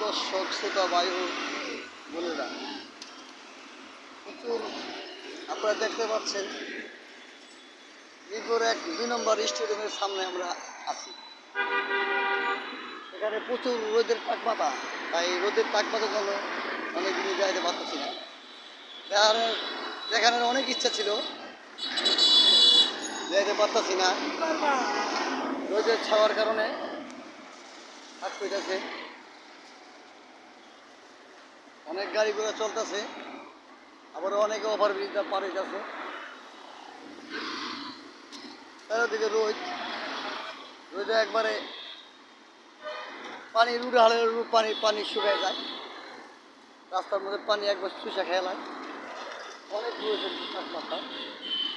দর্শক শ্রোতা বায়ু বোনেরা, প্রচুর আপনারা দেখতে পাচ্ছেন মিরপুর 1-2 নম্বর স্টেডিয়ামের সামনে আমরা আছি। এখানে প্রচুর রোদের তাপমাত্রা, তাই রোদের তাপমাত্রার জন্য অনেক দিন যাইতে পারতেছি না। দেখানোর অনেক ইচ্ছা ছিল, যাইতে পারতেছি না রোদের ছাওয়ার কারণে। থাকতে যাচ্ছে, অনেক গাড়ি ঘোড়া চলতেছে, আবার অনেকে ওভারব্রিজটা পারে যাচ্ছে। চারিদিকে রোদে একবারে পানি রুড়ে হালে পানি শুকায় যায়, রাস্তার মধ্যে পানি একবার শুষা খেলায়। অনেক রয়েছে তাপমাত্রা।